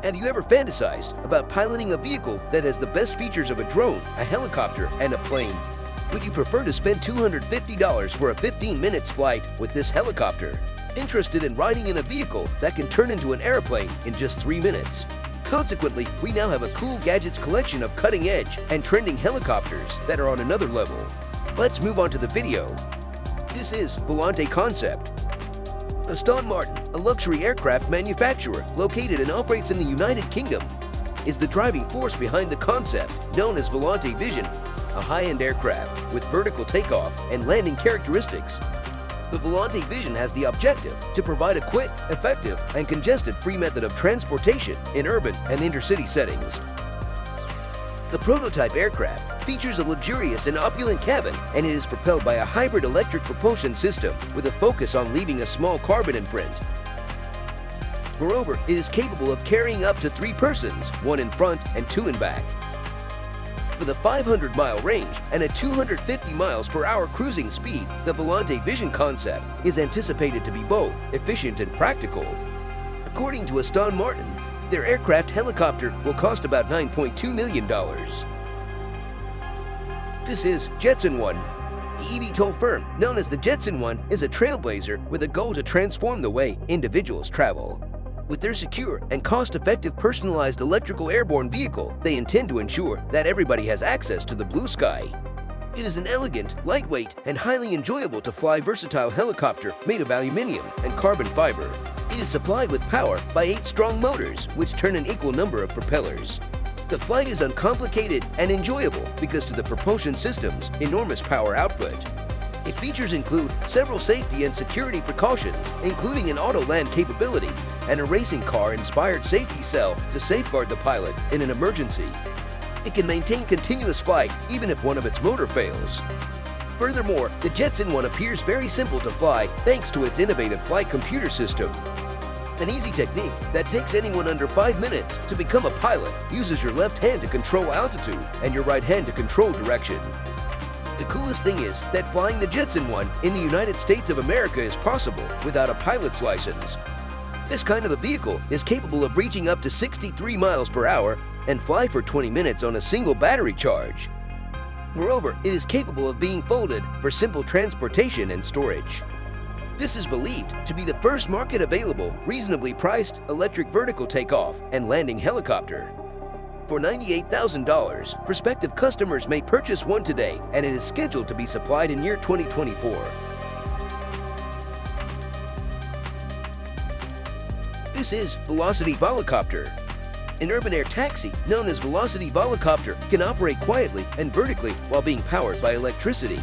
Have you ever fantasized about piloting a vehicle that has the best features of a drone, a helicopter, and a plane? Would you prefer to spend $250 for a 15 minutes flight with this helicopter? Interested in riding in a vehicle that can turn into an airplane in just 3 minutes? Consequently, we now have a cool gadgets collection of cutting-edge and trending helicopters that are on another level. Let's move on to the video. This is Volante Concept. Aston Martin, a luxury aircraft manufacturer located and operates in the United Kingdom, is the driving force behind the concept known as Volante Vision, a high-end aircraft with vertical takeoff and landing characteristics. The Volante Vision has the objective to provide a quick, effective, and congested-free method of transportation in urban and intercity settings. The prototype aircraft features a luxurious and opulent cabin, and it is propelled by a hybrid electric propulsion system with a focus on leaving a small carbon imprint. Moreover, it is capable of carrying up to 3 persons, 1 in front and 2 in back. With a 500-mile range and a 250 miles per hour cruising speed, the Volante Vision concept is anticipated to be both efficient and practical. According to Aston Martin, their aircraft helicopter will cost about $9.2 million. This is Jetson One. The eVTOL firm known as the Jetson One is a trailblazer with a goal to transform the way individuals travel. With their secure and cost-effective personalized electrical airborne vehicle, they intend to ensure that everybody has access to the blue sky. It is an elegant, lightweight, and highly enjoyable to fly versatile helicopter made of aluminium and carbon fiber. It is supplied with power by 8 strong motors, which turn an equal number of propellers. The flight is uncomplicated and enjoyable because to the propulsion system's enormous power output. Its features include several safety and security precautions, including an auto-land capability and a racing car-inspired safety cell to safeguard the pilot in an emergency. It can maintain continuous flight even if one of its motor fails. Furthermore, the Jetson One appears very simple to fly thanks to its innovative flight computer system. An easy technique that takes anyone under 5 minutes to become a pilot uses your left hand to control altitude and your right hand to control direction. The coolest thing is that flying the Jetson One in the United States of America is possible without a pilot's license. This kind of a vehicle is capable of reaching up to 63 miles per hour and fly for 20 minutes on a single battery charge. Moreover, it is capable of being folded for simple transportation and storage. This is believed to be the first market available, reasonably priced electric vertical takeoff and landing helicopter. For $98,000, prospective customers may purchase one today, and it is scheduled to be supplied in year 2024. This is Volocity Volocopter. An urban air taxi known as Volocity Volocopter can operate quietly and vertically while being powered by electricity.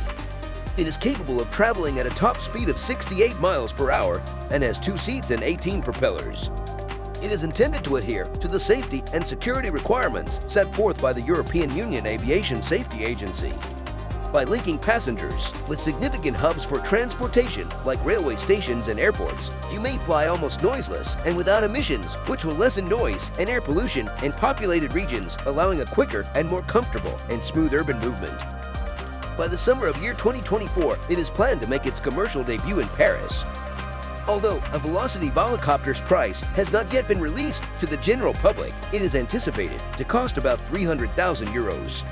It is capable of traveling at a top speed of 68 miles per hour and has 2 seats and 18 propellers. It is intended to adhere to the safety and security requirements set forth by the European Union Aviation Safety Agency. By linking passengers with significant hubs for transportation like railway stations and airports, you may fly almost noiseless and without emissions, which will lessen noise and air pollution in populated regions, allowing a quicker and more comfortable and smooth urban movement. By the summer of year 2024, it is planned to make its commercial debut in Paris. Although a Volocity Volocopter's price has not yet been released to the general public, it is anticipated to cost about 300,000 euros.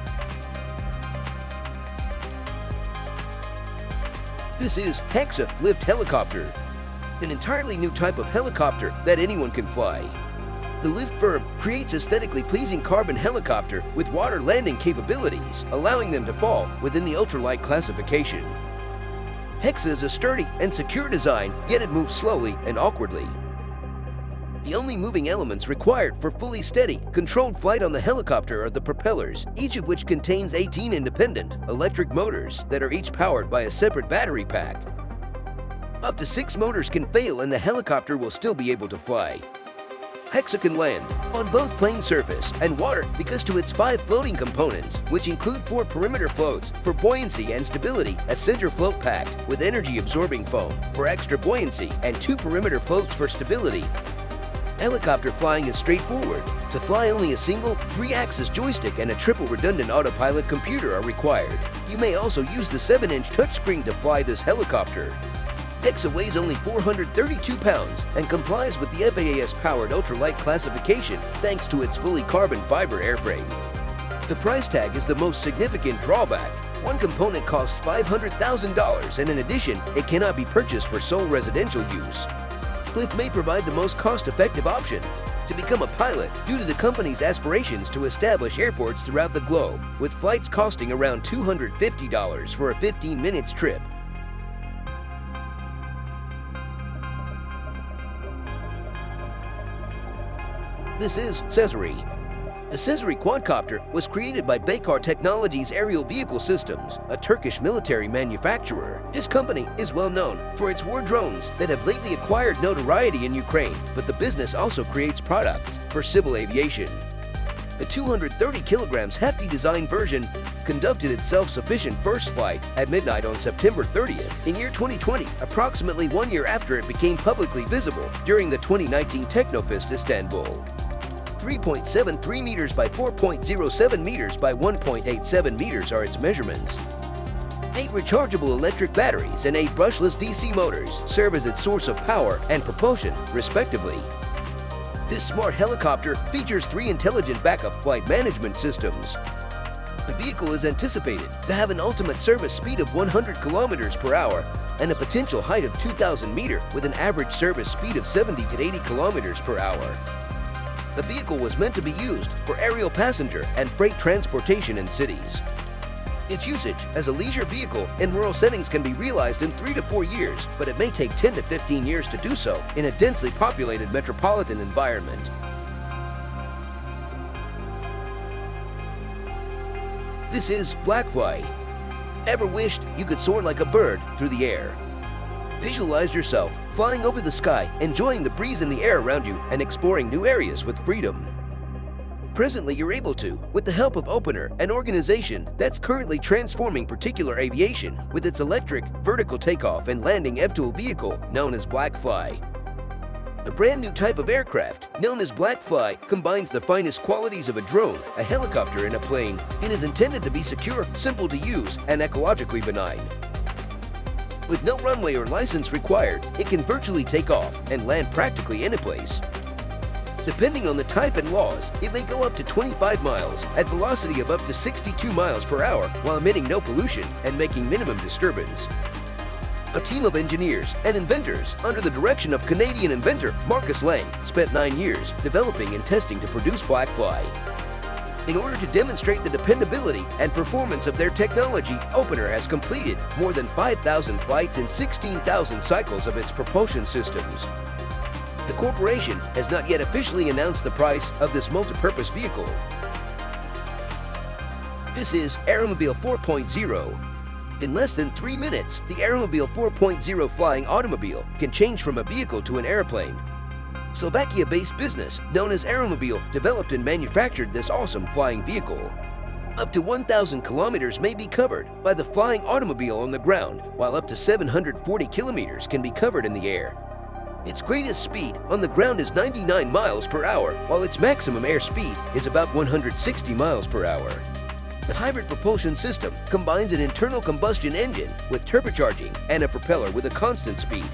This is Hexa Lift Helicopter, an entirely new type of helicopter that anyone can fly. The Lift firm creates aesthetically pleasing carbon helicopter with water landing capabilities, allowing them to fall within the ultralight classification. Hexa is a sturdy and secure design, yet it moves slowly and awkwardly. The only moving elements required for fully steady, controlled flight on the helicopter are the propellers, each of which contains 18 independent electric motors that are each powered by a separate battery pack. Up to 6 motors can fail and the helicopter will still be able to fly. Hexa can land on both plane surface and water because to its 5 floating components, which include 4 perimeter floats for buoyancy and stability, a center float pack with energy-absorbing foam for extra buoyancy, and 2 perimeter floats for stability. Helicopter flying is straightforward. To fly, only a single 3-axis joystick and a triple redundant autopilot computer are required. You may also use the 7-inch touchscreen to fly this helicopter. Hexa weighs only 432 pounds and complies with the FAA's-powered ultralight classification thanks to its fully carbon fiber airframe. The price tag is the most significant drawback. One component costs $500,000, and in addition, it cannot be purchased for sole residential use. Cliff may provide the most cost-effective option to become a pilot due to the company's aspirations to establish airports throughout the globe, with flights costing around $250 for a 15-minute trip. This is Cezeri. The Cezeri quadcopter was created by Baykar Technologies Aerial Vehicle Systems, a Turkish military manufacturer. This company is well known for its war drones that have lately acquired notoriety in Ukraine, but the business also creates products for civil aviation. The 230 kilograms hefty design version conducted its self-sufficient first flight at midnight on September 30th in year 2020, approximately 1 year after it became publicly visible during the 2019 Technofest Istanbul. 3.73 meters by 4.07 meters by 1.87 meters are its measurements. 8 rechargeable electric batteries and 8 brushless DC motors serve as its source of power and propulsion, respectively. This smart helicopter features 3 intelligent backup flight management systems. The vehicle is anticipated to have an ultimate service speed of 100 kilometers per hour and a potential height of 2,000 meters with an average service speed of 70 to 80 kilometers per hour. The vehicle was meant to be used for aerial passenger and freight transportation in cities. Its usage as a leisure vehicle in rural settings can be realized in 3 to 4 years, but it may take 10 to 15 years to do so in a densely populated metropolitan environment. This is Blackfly. Ever wished you could soar like a bird through the air? Visualize yourself flying over the sky, enjoying the breeze in the air around you and exploring new areas with freedom. Presently, you're able to, with the help of Opener, an organization that's currently transforming particular aviation with its electric, vertical takeoff and landing eVTOL vehicle known as Blackfly. A brand new type of aircraft, known as Blackfly, combines the finest qualities of a drone, a helicopter, and a plane. It is intended to be secure, simple to use, and ecologically benign. With no runway or license required, it can virtually take off and land practically any place. Depending on the type and laws, it may go up to 25 miles at velocity of up to 62 miles per hour while emitting no pollution and making minimum disturbance. A team of engineers and inventors under the direction of Canadian inventor Marcus Lang spent 9 years developing and testing to produce Blackfly. In order to demonstrate the dependability and performance of their technology, Opener has completed more than 5,000 flights and 16,000 cycles of its propulsion systems. The corporation has not yet officially announced the price of this multi-purpose vehicle. This is Aeromobile 4.0. In less than 3 minutes, the Aeromobile 4.0 flying automobile can change from a vehicle to an airplane. Slovakia-based business known as Aeromobile developed and manufactured this awesome flying vehicle. Up to 1,000 kilometers may be covered by the flying automobile on the ground, while up to 740 kilometers can be covered in the air. Its greatest speed on the ground is 99 miles per hour, while its maximum air speed is about 160 miles per hour. The hybrid propulsion system combines an internal combustion engine with turbocharging and a propeller with a constant speed.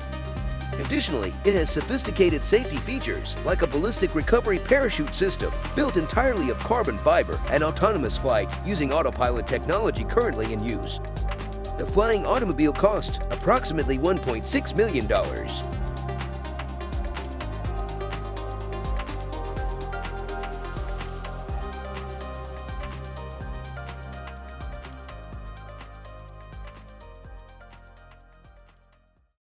Additionally, it has sophisticated safety features like a ballistic recovery parachute system built entirely of carbon fiber and autonomous flight using autopilot technology currently in use. The flying automobile cost approximately $1.6 million.